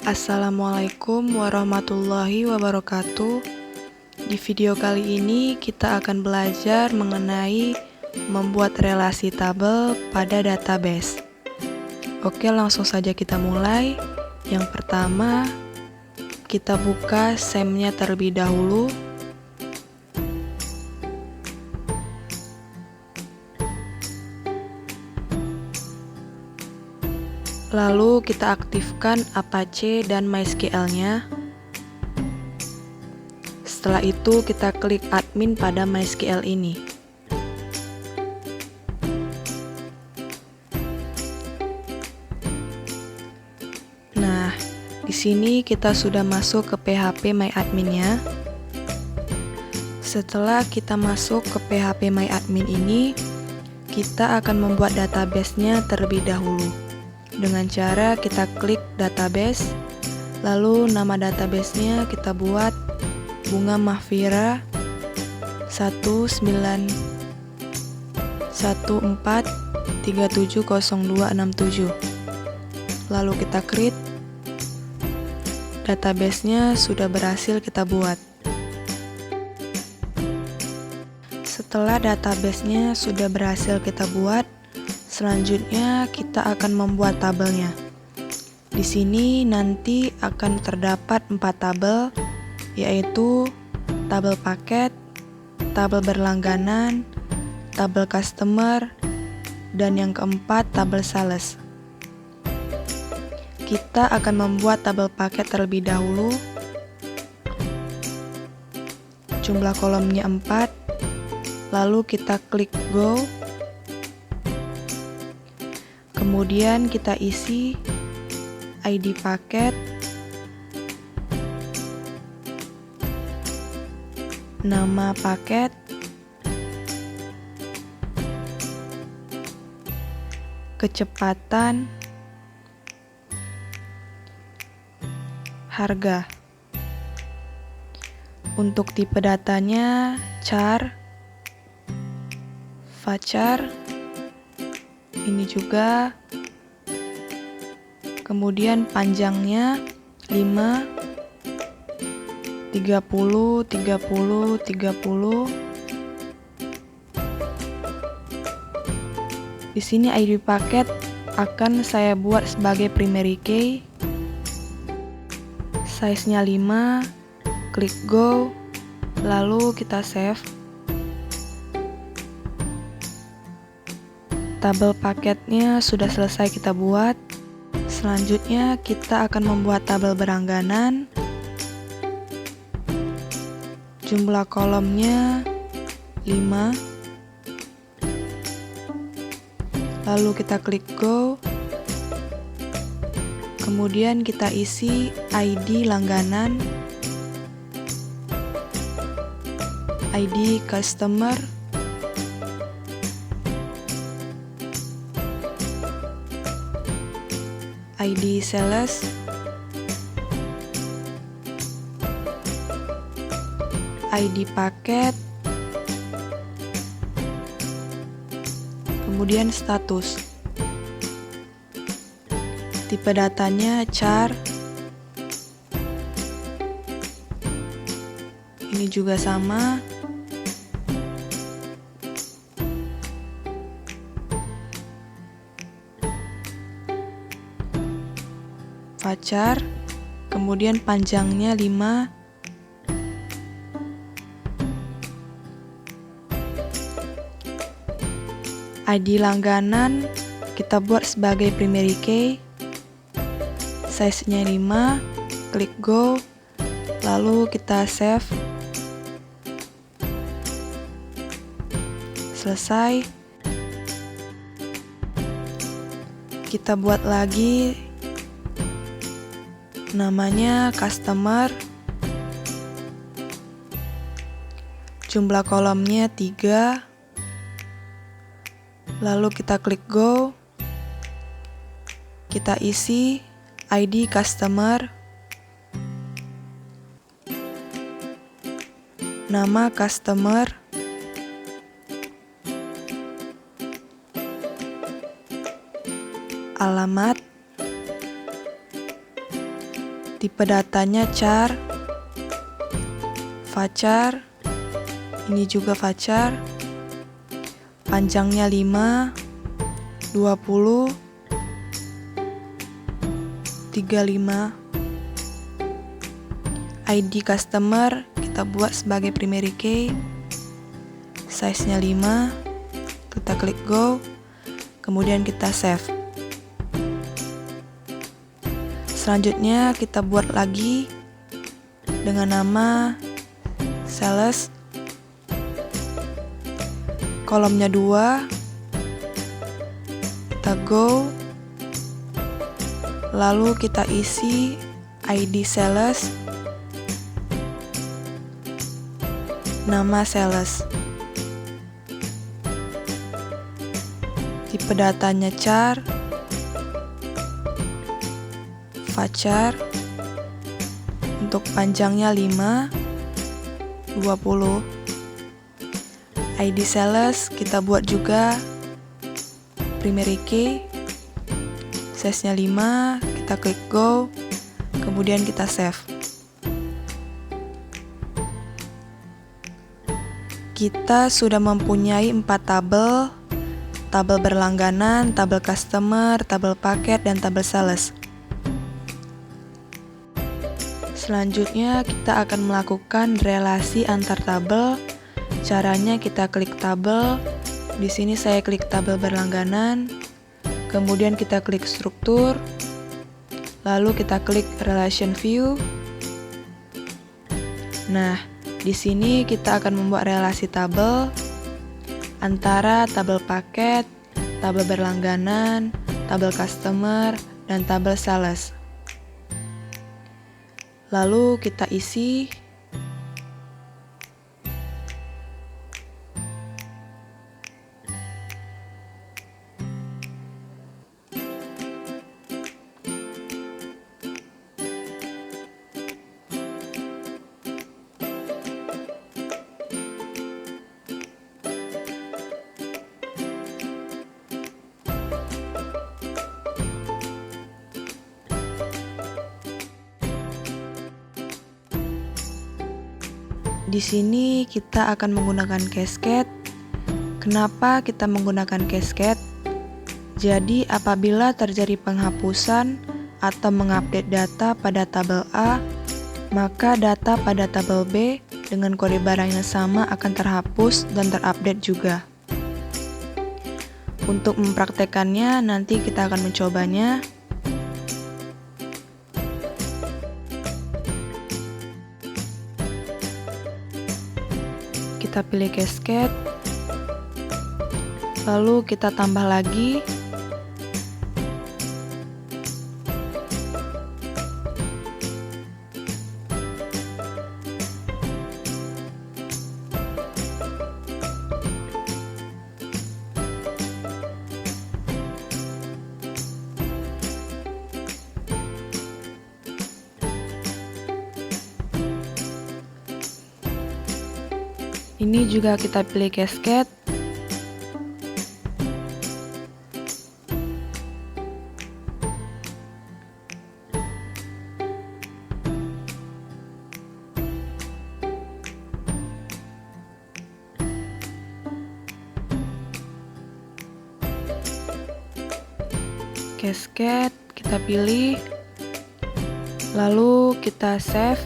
Assalamualaikum warahmatullahi wabarakatuh. Di video kali ini kita akan belajar mengenai membuat relasi tabel pada database. Oke, langsung saja kita mulai. Yang pertama, kita buka SEM-nya terlebih dahulu. Lalu kita aktifkan Apache dan MySQL-nya. Setelah itu kita klik admin pada MySQL ini. Nah, di sini kita sudah masuk ke PHP MyAdmin-nya. Setelah kita masuk ke PHP MyAdmin ini, kita akan membuat database-nya terlebih dahulu. Dengan cara kita klik database, lalu nama database-nya kita buat Bunga Mahfira 1914370267. Lalu kita create. Database-nya sudah berhasil kita buat. Setelah database-nya sudah berhasil kita buat, selanjutnya kita akan membuat tabelnya. Di sini nanti akan terdapat 4 tabel, yaitu tabel paket, tabel berlangganan, tabel customer, dan yang keempat tabel sales. Kita akan membuat tabel paket terlebih dahulu. Jumlah kolomnya 4, lalu kita klik go. Kemudian kita isi ID paket, nama paket, kecepatan, harga. Untuk tipe datanya char, varchar, ini juga. Kemudian panjangnya 5, 30, 30, 30. Di sini ID paket akan saya buat sebagai primary key. Size-nya 5, klik go, lalu kita save. Tabel paketnya sudah selesai kita buat. Selanjutnya kita akan membuat tabel berlangganan. Jumlah kolomnya 5. Lalu kita klik go. Kemudian kita isi ID langganan, ID customer, ID sales, ID paket, kemudian status. Tipe datanya char. Ini juga sama. Varchar, kemudian panjangnya 5. ID langganan kita buat sebagai primary key. Size-nya 5, klik go, lalu kita save. Selesai. Kita buat lagi namanya customer. Jumlah kolomnya 3. Lalu kita klik go. Kita isi ID customer, nama customer, alamat, Tipe datanya char, varchar, ini juga varchar, panjangnya 5, 20, 35. ID customer kita buat sebagai primary key, size-nya 5, kita klik go, kemudian kita save. Selanjutnya kita buat lagi dengan nama sales, kolomnya 2, kita go, lalu kita isi ID sales, nama sales, tipe datanya char, varchar, untuk panjangnya 5, 20. ID sales kita buat juga primary key, size-nya 5, kita klik go, kemudian kita save. Kita sudah mempunyai 4 tabel, tabel berlangganan, tabel customer, tabel paket, dan tabel sales. Selanjutnya kita akan melakukan relasi antar tabel. Caranya kita klik tabel. Di sini saya klik tabel berlangganan. Kemudian kita klik struktur. Lalu kita klik relation view. Nah, di sini kita akan membuat relasi tabel antara tabel paket, tabel berlangganan, tabel customer, dan tabel sales. Lalu kita isi di sini kita akan menggunakan cascade. Kenapa kita menggunakan cascade? Jadi apabila terjadi penghapusan atau mengupdate data pada tabel A, maka data pada tabel B dengan kode barang yang sama akan terhapus dan terupdate juga. Untuk mempraktekannya, nanti kita akan mencobanya. Kita pilih cascade, lalu kita tambah lagi. Ini juga kita pilih cascade. Cascade kita pilih, lalu kita save.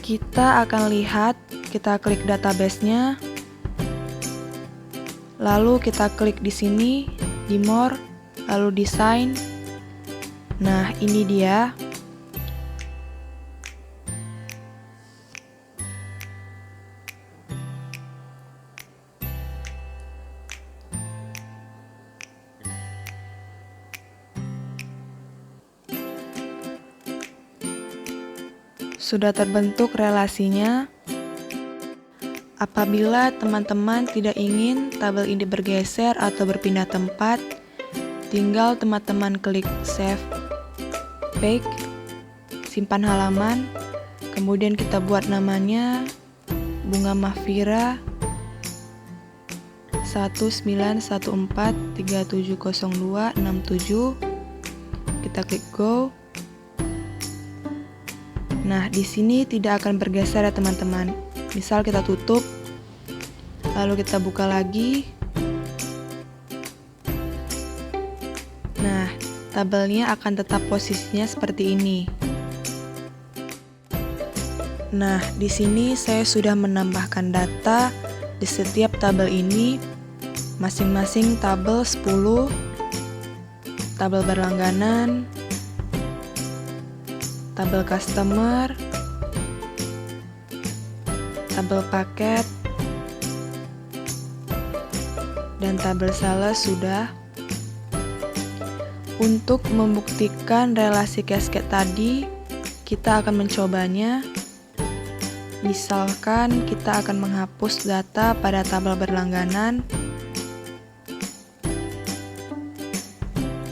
Kita akan lihat, kita klik database-nya, lalu kita klik di sini, di more, lalu design. Nah, ini dia. Sudah terbentuk relasinya. Apabila teman-teman tidak ingin tabel ini bergeser atau berpindah tempat, tinggal teman-teman klik save page, simpan halaman, kemudian kita buat namanya Bunga Mahfira 1. 1914370267. Kita klik go. Nah, di sini tidak akan bergeser ya teman-teman. Misal kita tutup, lalu kita buka lagi. Nah, tabelnya akan tetap posisinya seperti ini. Nah, di sini saya sudah menambahkan data di setiap tabel ini, masing-masing tabel 10, tabel berlangganan, tabel customer, tabel paket, dan tabel sales sudah. Untuk membuktikan relasi cascade tadi, kita akan mencobanya. Misalkan kita akan menghapus data pada tabel berlangganan,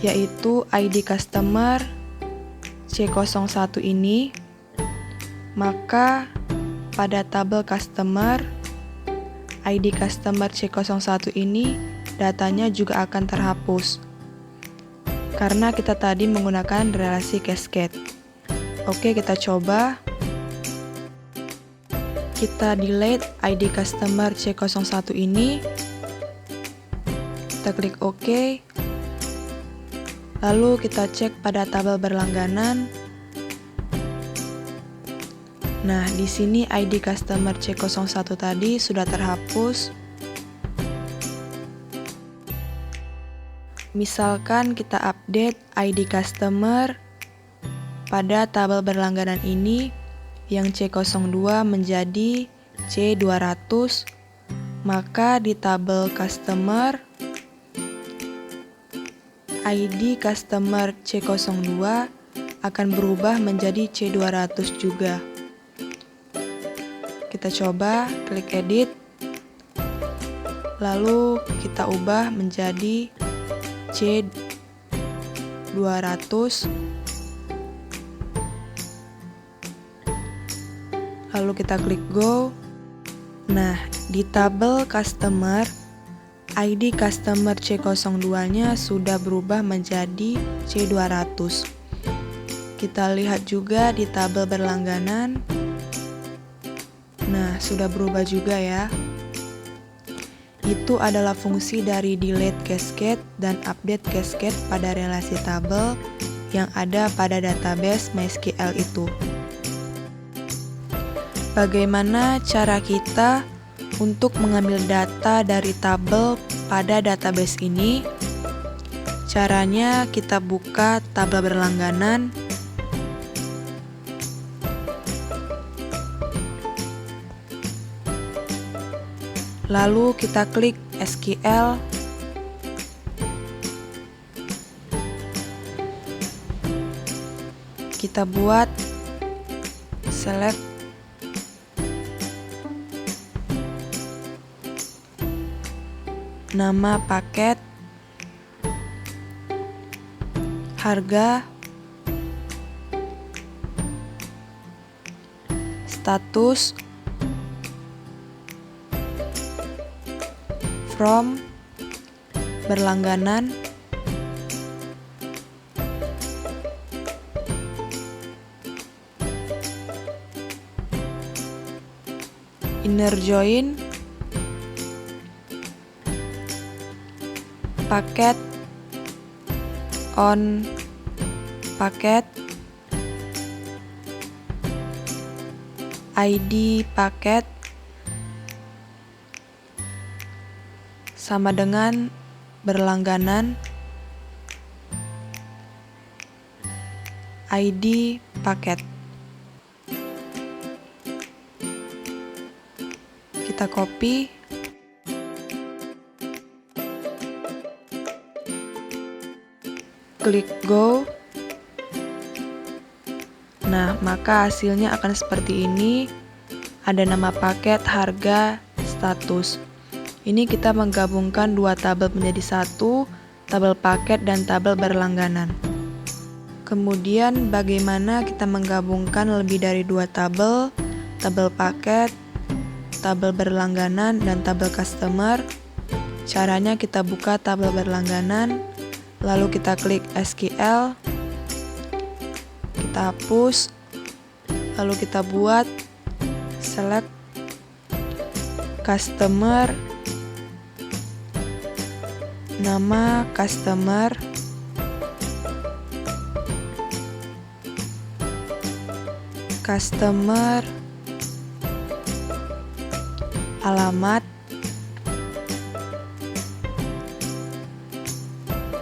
yaitu ID customer C01 ini, maka pada tabel customer ID customer C01 ini datanya juga akan terhapus karena kita tadi menggunakan relasi cascade. Oke, kita coba. Kita delete ID customer C01 ini. Kita klik OK. Lalu kita cek pada tabel berlangganan. Nah, di sini ID customer C01 tadi sudah terhapus. Misalkan kita update ID customer pada tabel berlangganan ini yang C02 menjadi C200, maka di tabel customer ID customer C02 akan berubah menjadi C200 juga. Kita coba klik edit, lalu kita ubah menjadi C200. Lalu kita klik go. Nah, di tabel customer, ID customer C02-nya sudah berubah menjadi C200. Kita lihat juga di tabel berlangganan. Nah, sudah berubah juga ya. Itu adalah fungsi dari delete cascade dan update cascade pada relasi tabel yang ada pada database MySQL itu. Bagaimana cara kita untuk mengambil data dari tabel pada database ini? Caranya kita buka tabel berlangganan. Lalu kita klik SQL. Kita buat select nama paket, harga, status, from, berlangganan, inner join, paket, on paket, ID paket sama dengan berlangganan, ID paket. Kita copy, klik go. Nah, maka hasilnya akan seperti ini. Ada nama paket, harga, status. Ini kita menggabungkan dua tabel menjadi satu, tabel paket dan tabel berlangganan. Kemudian bagaimana kita menggabungkan lebih dari dua tabel, tabel paket, tabel berlangganan, dan tabel customer? Caranya kita buka tabel berlangganan, lalu kita klik SQL, kita hapus, lalu kita buat select customer, nama customer, alamat,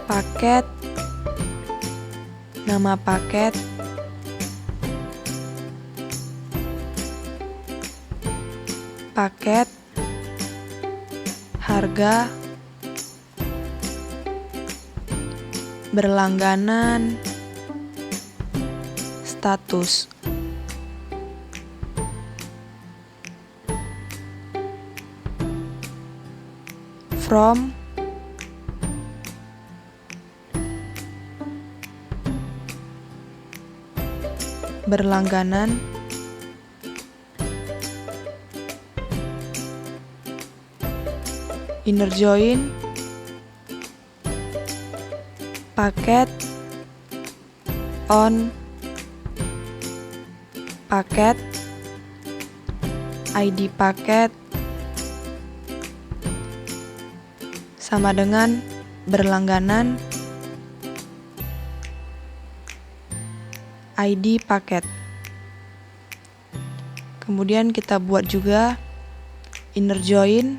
paket, nama paket, harga, berlangganan, status. From, berlangganan, inner join, paket, on, paket, ID paket, sama dengan berlangganan, ID paket. Kemudian kita buat juga inner join,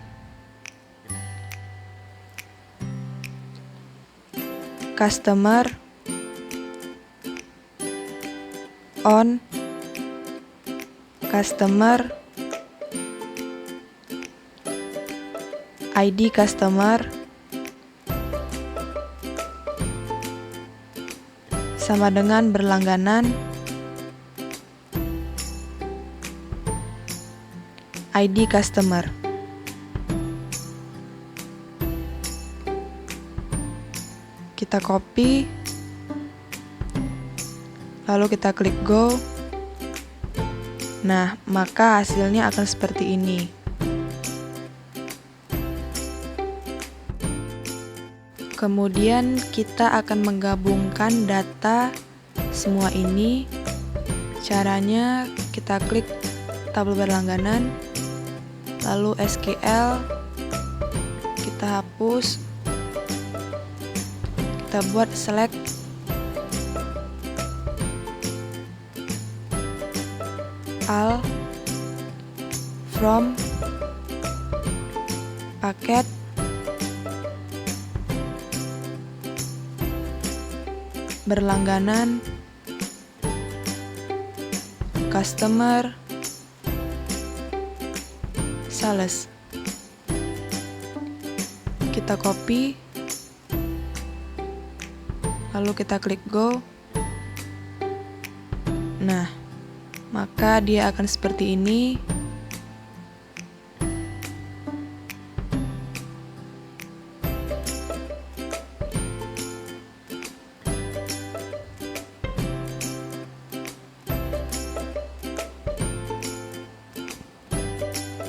customer, on, customer, ID customer, sama dengan berlangganan, ID customer. Kita copy, lalu kita klik go. Nah, maka hasilnya akan seperti ini. Kemudian kita akan menggabungkan data semua ini. Caranya kita klik tabel berlangganan, lalu SQL, kita hapus, kita buat select all, from, paket, berlangganan, customer, sales. Kita copy, lalu kita klik go. Nah, maka dia akan seperti ini.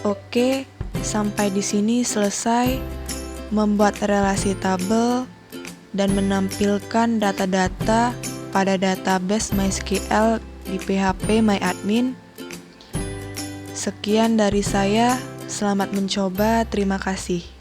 Oke, sampai di sini selesai membuat relasi tabel dan menampilkan data-data pada database MySQL di PHP MyAdmin. Sekian dari saya, selamat mencoba, terima kasih.